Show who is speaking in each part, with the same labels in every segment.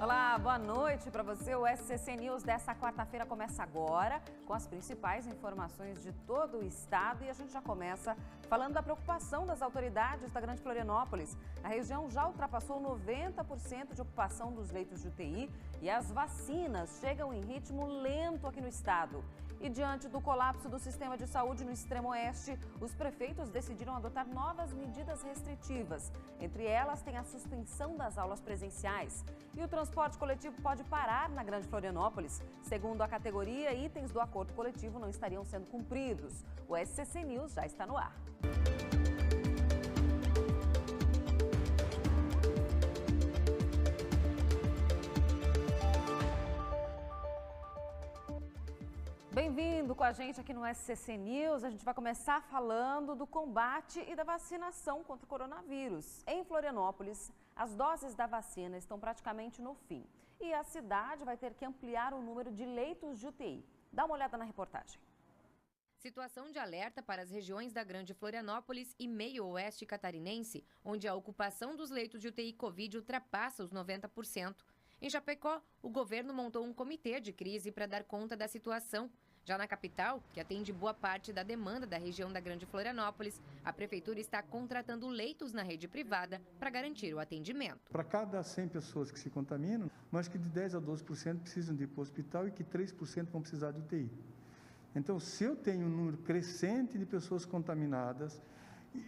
Speaker 1: Olá, boa noite para você. O SCC News dessa quarta-feira começa agora com as principais informações de todo o estado e a gente já começa falando da preocupação das autoridades da Grande Florianópolis. A região já ultrapassou 90% de ocupação dos leitos de UTI e as vacinas chegam em ritmo lento aqui no estado. E diante do colapso do sistema de saúde no extremo oeste, os prefeitos decidiram adotar novas medidas restritivas. Entre elas, tem a suspensão das aulas presenciais. E o transporte coletivo pode parar na Grande Florianópolis. Segundo a categoria, itens do acordo coletivo não estariam sendo cumpridos. O SCC News já está no ar. Bem-vindo com a gente aqui no SCC News. A gente vai começar falando do combate e da vacinação contra o coronavírus. Em Florianópolis, as doses da vacina estão praticamente no fim. E a cidade vai ter que ampliar o número de leitos de UTI. Dá uma olhada na reportagem.
Speaker 2: Situação de alerta para as regiões da Grande Florianópolis e meio oeste catarinense, onde a ocupação dos leitos de UTI Covid ultrapassa os 90%. Em Chapecó, o governo montou um comitê de crise para dar conta da situação. Já na capital, que atende boa parte da demanda da região da Grande Florianópolis, a prefeitura está contratando leitos na rede privada para garantir o atendimento.
Speaker 3: Para cada 100 pessoas que se contaminam, nós que de 10 a 12% precisam de ir para o hospital e que 3% vão precisar de UTI. Então, se eu tenho um número crescente de pessoas contaminadas,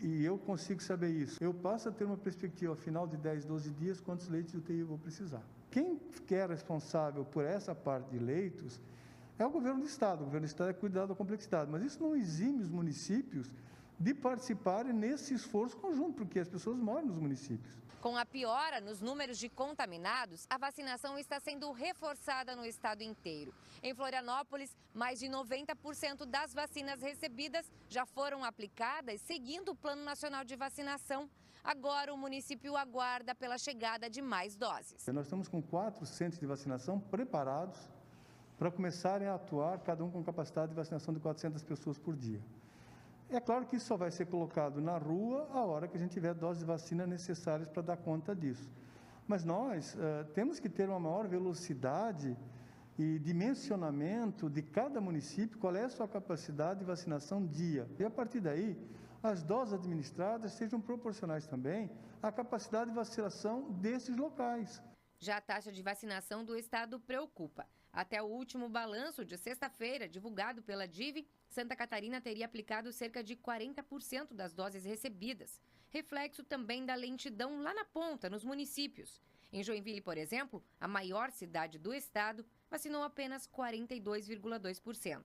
Speaker 3: e eu consigo saber isso, eu passo a ter uma perspectiva ao final de 10, 12 dias, quantos leitos de UTI eu vou precisar. Quem é responsável por essa parte de leitos é o governo do estado. O governo do estado é cuidar da complexidade, mas isso não exime os municípios de participarem nesse esforço conjunto, porque as pessoas moram nos municípios.
Speaker 2: Com a piora nos números de contaminados, a vacinação está sendo reforçada no estado inteiro. Em Florianópolis, mais de 90% das vacinas recebidas já foram aplicadas, seguindo o Plano Nacional de Vacinação. Agora, o município aguarda pela chegada de mais doses.
Speaker 3: Nós estamos com 4 centros de vacinação preparados para começarem a atuar, cada um com capacidade de vacinação de 400 pessoas por dia. É claro que isso só vai ser colocado na rua a hora que a gente tiver doses de vacina necessárias para dar conta disso. Mas nós temos que ter uma maior velocidade e dimensionamento de cada município, qual é a sua capacidade de vacinação dia. E a partir daí, as doses administradas sejam proporcionais também à capacidade de vacinação desses locais.
Speaker 2: Já a taxa de vacinação do estado preocupa. Até o último balanço de sexta-feira, divulgado pela DIV, Santa Catarina teria aplicado cerca de 40% das doses recebidas. Reflexo também da lentidão lá na ponta, nos municípios. Em Joinville, por exemplo, a maior cidade do estado, vacinou apenas 42,2%.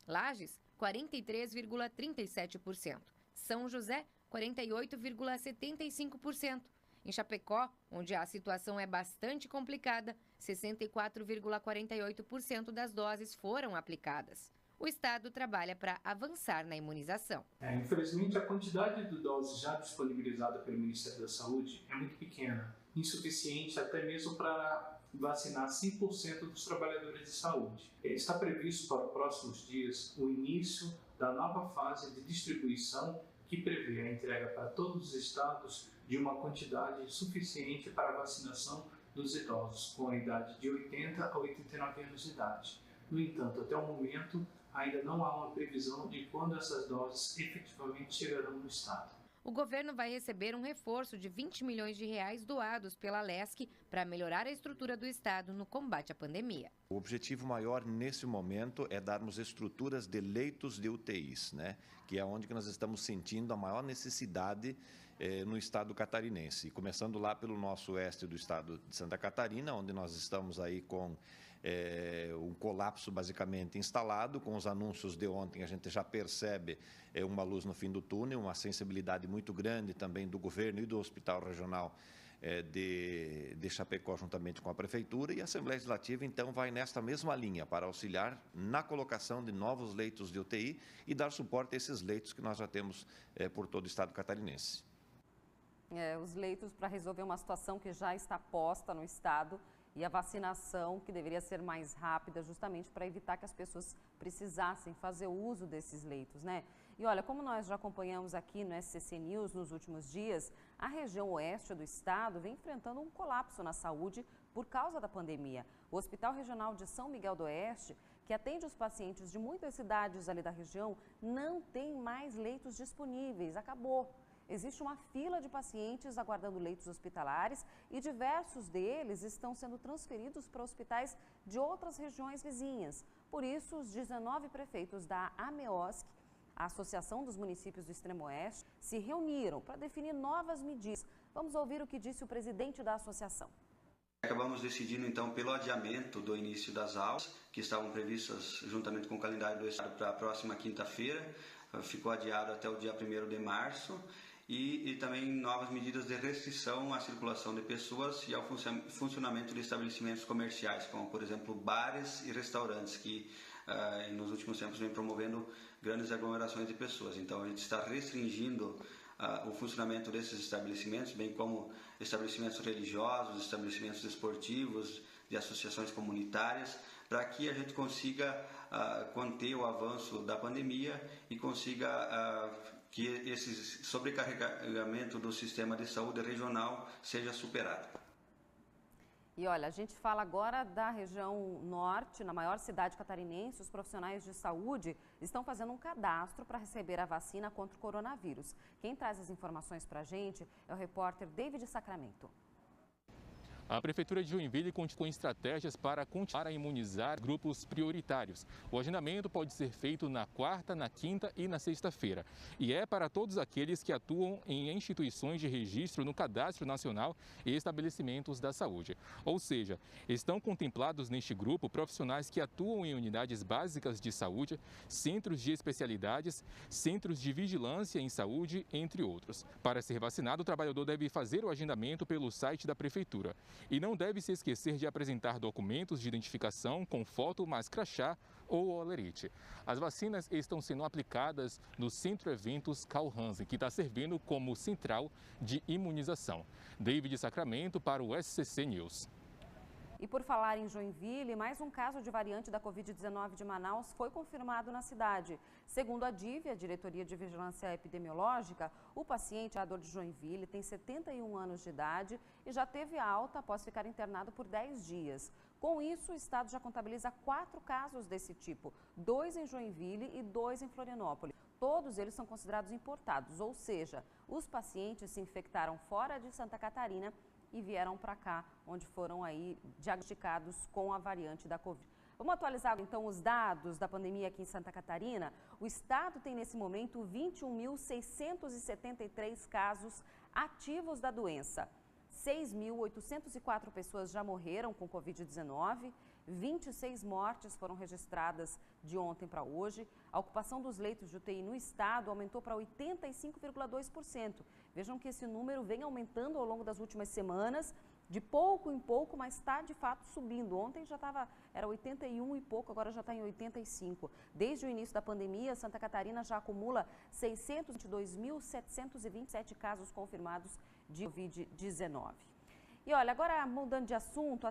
Speaker 2: Lages, 43,37%. São José, 48,75%. Em Chapecó, onde a situação é bastante complicada, 64,48% das doses foram aplicadas. O estado trabalha para avançar na imunização.
Speaker 4: Infelizmente, a quantidade de doses já disponibilizada pelo Ministério da Saúde é muito pequena, insuficiente até mesmo para vacinar 100% dos trabalhadores de saúde. Está previsto para os próximos dias o início da nova fase de distribuição que prevê a entrega para todos os estados de uma quantidade suficiente para a vacinação dos idosos com a idade de 80 a 89 anos de idade. No entanto, até o momento, ainda não há uma previsão de quando essas doses efetivamente chegarão no estado.
Speaker 2: O governo vai receber um reforço de 20 milhões de reais doados pela Lesc para melhorar a estrutura do estado no combate à pandemia.
Speaker 5: O objetivo maior nesse momento é darmos estruturas de leitos de UTIs, que é onde que nós estamos sentindo a maior necessidade no estado catarinense. Começando lá pelo nosso oeste do estado de Santa Catarina, onde nós estamos aí com um colapso basicamente instalado. Com os anúncios de ontem, a gente já percebe uma luz no fim do túnel, uma sensibilidade muito grande também do governo e do Hospital Regional de Chapecó, juntamente com a Prefeitura, e a Assembleia Legislativa, então, vai nesta mesma linha para auxiliar na colocação de novos leitos de UTI e dar suporte a esses leitos que nós já temos por todo o estado catarinense.
Speaker 1: Os leitos para resolver uma situação que já está posta no estado e a vacinação que deveria ser mais rápida, justamente para evitar que as pessoas precisassem fazer uso desses leitos, E olha, como nós já acompanhamos aqui no SCC News nos últimos dias, a região oeste do estado vem enfrentando um colapso na saúde por causa da pandemia. O Hospital Regional de São Miguel do Oeste, que atende os pacientes de muitas cidades ali da região, não tem mais leitos disponíveis, acabou. Existe uma fila de pacientes aguardando leitos hospitalares e diversos deles estão sendo transferidos para hospitais de outras regiões vizinhas. Por isso, os 19 prefeitos da AMEOSC, a Associação dos Municípios do Extremo Oeste, se reuniram para definir novas medidas. Vamos ouvir o que disse o presidente da associação.
Speaker 6: Acabamos decidindo, então, pelo adiamento do início das aulas, que estavam previstas juntamente com o calendário do Estado para a próxima quinta-feira. Ficou adiado até o dia 1º de março. E também novas medidas de restrição à circulação de pessoas e ao funcionamento de estabelecimentos comerciais, como, por exemplo, bares e restaurantes, que nos últimos tempos vem promovendo grandes aglomerações de pessoas. Então, a gente está restringindo o funcionamento desses estabelecimentos, bem como estabelecimentos religiosos, estabelecimentos esportivos, de associações comunitárias, para que a gente consiga conter o avanço da pandemia e consiga que esse sobrecarregamento do sistema de saúde regional seja superado.
Speaker 1: E olha, a gente fala agora da região norte, na maior cidade catarinense. Os profissionais de saúde estão fazendo um cadastro para receber a vacina contra o coronavírus. Quem traz as informações para a gente é o repórter David Sacramento.
Speaker 7: A Prefeitura de Joinville conta com estratégias para continuar a imunizar grupos prioritários. O agendamento pode ser feito na quarta, na quinta e na sexta-feira. E é para todos aqueles que atuam em instituições de registro no Cadastro Nacional e estabelecimentos da saúde. Ou seja, estão contemplados neste grupo profissionais que atuam em unidades básicas de saúde, centros de especialidades, centros de vigilância em saúde, entre outros. Para ser vacinado, o trabalhador deve fazer o agendamento pelo site da Prefeitura. E não deve se esquecer de apresentar documentos de identificação com foto mais crachá ou holerite. As vacinas estão sendo aplicadas no Centro Eventos Carl Hansen, que está servindo como central de imunização. David Sacramento para o SCC News.
Speaker 1: E por falar em Joinville, mais um caso de variante da Covid-19 de Manaus foi confirmado na cidade. Segundo a DIV, a Diretoria de Vigilância Epidemiológica, o paciente morador de Joinville tem 71 anos de idade e já teve alta após ficar internado por 10 dias. Com isso, o estado já contabiliza 4 casos desse tipo, 2 em Joinville e 2 em Florianópolis. Todos eles são considerados importados, ou seja, os pacientes se infectaram fora de Santa Catarina e vieram para cá, onde foram aí diagnosticados com a variante da Covid. Vamos atualizar então os dados da pandemia aqui em Santa Catarina. O estado tem nesse momento 21.673 casos ativos da doença. 6.804 pessoas já morreram com Covid-19, 26 mortes foram registradas de ontem para hoje. A ocupação dos leitos de UTI no estado aumentou para 85,2%. Vejam que esse número vem aumentando ao longo das últimas semanas, de pouco em pouco, mas está de fato subindo. Ontem já era 81 e pouco, agora já está em 85. Desde o início da pandemia, Santa Catarina já acumula 622.727 casos confirmados de Covid-19. E olha, agora mudando de assunto,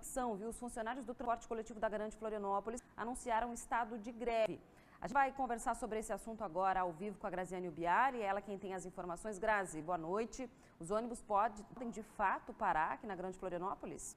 Speaker 1: os funcionários do transporte coletivo da Grande Florianópolis anunciaram um estado de greve. A gente vai conversar sobre esse assunto agora ao vivo com a Graziane Ubiari, ela quem tem as informações. Grazi, boa noite. Os ônibus podem de fato parar aqui na Grande Florianópolis?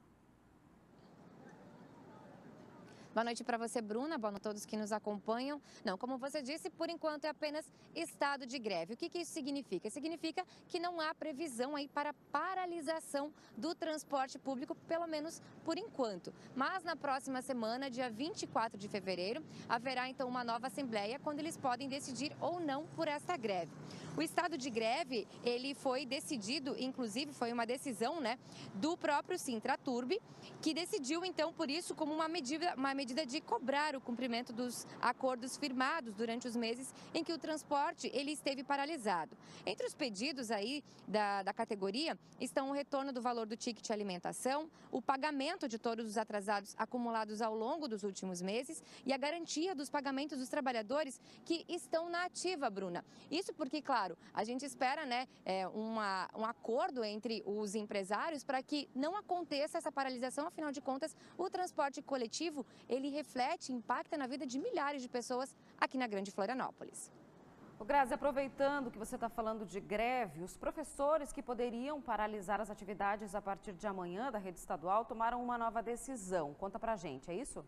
Speaker 2: Boa noite para você, Bruna. Boa noite a todos que nos acompanham. Não, como você disse, por enquanto é apenas estado de greve. O que isso significa? Significa que não há previsão aí para paralisação do transporte público, pelo menos por enquanto. Mas na próxima semana, dia 24 de fevereiro, haverá então uma nova assembleia, quando eles podem decidir ou não por esta greve. O estado de greve, ele foi decidido, inclusive foi uma decisão, do próprio Sintraturb, que decidiu então por isso como uma medida de cobrar o cumprimento dos acordos firmados durante os meses em que o transporte ele esteve paralisado. Entre os pedidos aí da categoria estão o retorno do valor do ticket alimentação, o pagamento de todos os atrasados acumulados ao longo dos últimos meses e a garantia dos pagamentos dos trabalhadores que estão na ativa, Bruna. Isso porque, claro, a gente espera um acordo entre os empresários para que não aconteça essa paralisação. Afinal de contas, o transporte coletivo ele reflete e impacta na vida de milhares de pessoas aqui na Grande Florianópolis.
Speaker 1: O Grazi, aproveitando que você está falando de greve, os professores que poderiam paralisar as atividades a partir de amanhã da rede estadual tomaram uma nova decisão. Conta pra gente, é isso?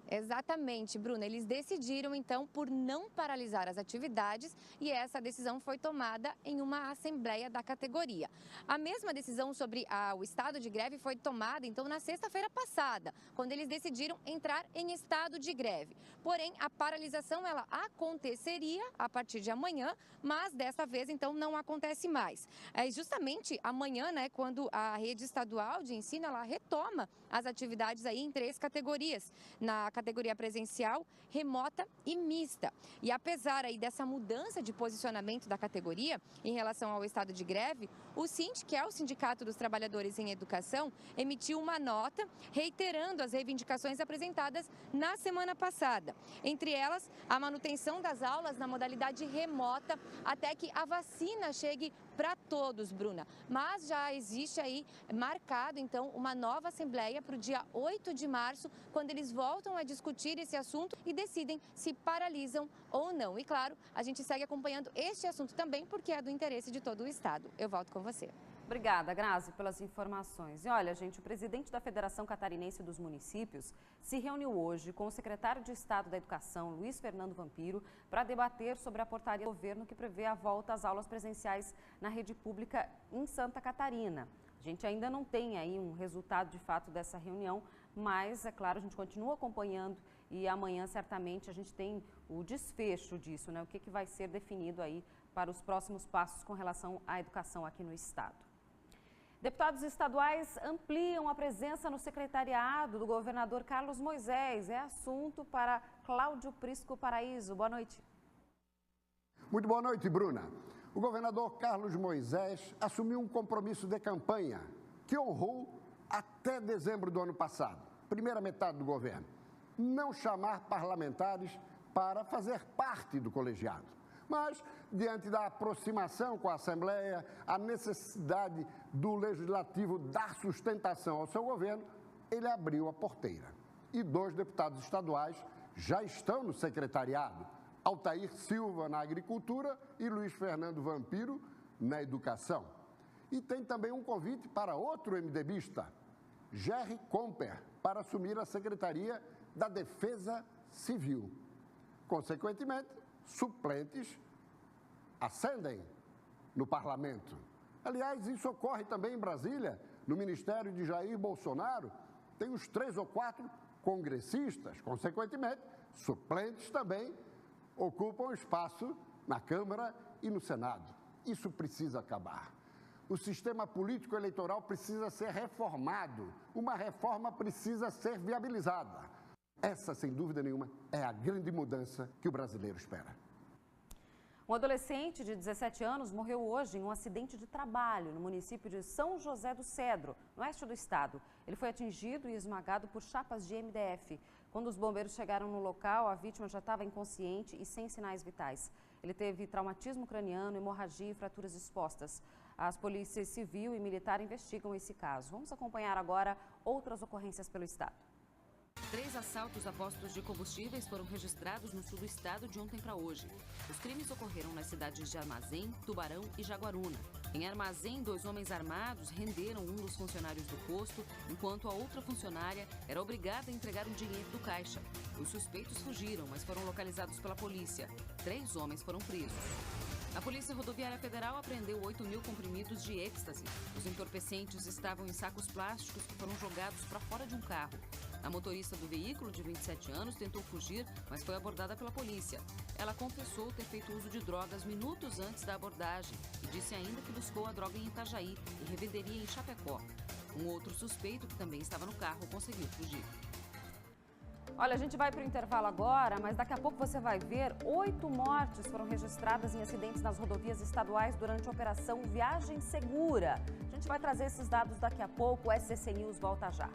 Speaker 2: Exatamente, Bruna. Eles decidiram, então, por não paralisar as atividades e essa decisão foi tomada em uma assembleia da categoria. A mesma decisão sobre o estado de greve foi tomada, então, na sexta-feira passada, quando eles decidiram entrar em estado de greve. Porém, a paralisação, ela aconteceria a partir de amanhã, mas dessa vez, então, não acontece mais. É justamente amanhã, né, quando a rede estadual de ensino, ela retoma as atividades aí em 3 categorias. Na categoria presencial, remota e mista. E apesar aí dessa mudança de posicionamento da categoria em relação ao estado de greve, o SINT, que é o Sindicato dos Trabalhadores em Educação, emitiu uma nota reiterando as reivindicações apresentadas na semana passada. Entre elas, a manutenção das aulas na modalidade remota até que a vacina chegue para todos, Bruna. Mas já existe aí marcado, então, uma nova assembleia para o dia 8 de março, quando eles voltam a discutir esse assunto e decidem se paralisam ou não. E, claro, a gente segue acompanhando este assunto também, porque é do interesse de todo o Estado. Eu volto com você.
Speaker 1: Obrigada, Grazi, pelas informações. E olha, gente, o presidente da Federação Catarinense dos Municípios se reuniu hoje com o secretário de Estado da Educação, Luiz Fernando Vampiro, para debater sobre a portaria do governo que prevê a volta às aulas presenciais na rede pública em Santa Catarina. A gente ainda não tem aí um resultado de fato dessa reunião, mas, é claro, a gente continua acompanhando e amanhã certamente a gente tem o desfecho disso, né? O que vai ser definido aí para os próximos passos com relação à educação aqui no Estado. Deputados estaduais ampliam a presença no secretariado do governador Carlos Moisés. É assunto para Cláudio Prisco Paraíso. Boa noite.
Speaker 8: Muito boa noite, Bruna. O governador Carlos Moisés assumiu um compromisso de campanha que honrou até dezembro do ano passado, primeira metade do governo, não chamar parlamentares para fazer parte do colegiado. Mas, diante da aproximação com a Assembleia, a necessidade do Legislativo dar sustentação ao seu governo, ele abriu a porteira. E 2 deputados estaduais já estão no secretariado, Altair Silva na Agricultura e Luiz Fernando Vampiro na Educação. E tem também um convite para outro MDBista, Jerry Comper, para assumir a Secretaria da Defesa Civil. Consequentemente, suplentes ascendem no parlamento. Aliás, isso ocorre também em Brasília, no Ministério de Jair Bolsonaro, tem uns 3 ou 4 congressistas, consequentemente, suplentes também ocupam espaço na Câmara e no Senado. Isso precisa acabar. O sistema político eleitoral precisa ser reformado, uma reforma precisa ser viabilizada. Essa, sem dúvida nenhuma, é a grande mudança que o brasileiro espera.
Speaker 1: Um adolescente de 17 anos morreu hoje em um acidente de trabalho no município de São José do Cedro, no oeste do estado. Ele foi atingido e esmagado por chapas de MDF. Quando os bombeiros chegaram no local, a vítima já estava inconsciente e sem sinais vitais. Ele teve traumatismo craniano, hemorragia e fraturas expostas. As polícias civil e militar investigam esse caso. Vamos acompanhar agora outras ocorrências pelo estado.
Speaker 9: 3 assaltos a postos de combustíveis foram registrados no sul do estado de ontem para hoje. Os crimes ocorreram nas cidades de Armazém, Tubarão e Jaguaruna. Em Armazém, 2 homens armados renderam um dos funcionários do posto, enquanto a outra funcionária era obrigada a entregar um dinheiro do caixa. Os suspeitos fugiram, mas foram localizados pela polícia. 3 homens foram presos. A Polícia Rodoviária Federal apreendeu 8.000 comprimidos de êxtase. Os entorpecentes estavam em sacos plásticos que foram jogados para fora de um carro. A motorista do veículo, de 27 anos, tentou fugir, mas foi abordada pela polícia. Ela confessou ter feito uso de drogas minutos antes da abordagem e disse ainda que buscou a droga em Itajaí e revenderia em Chapecó. Um outro suspeito, que também estava no carro, conseguiu fugir.
Speaker 1: Olha, a gente vai para o intervalo agora, mas daqui a pouco você vai ver 8 mortes foram registradas em acidentes nas rodovias estaduais durante a operação Viagem Segura. A gente vai trazer esses dados daqui a pouco, o SCC News volta já.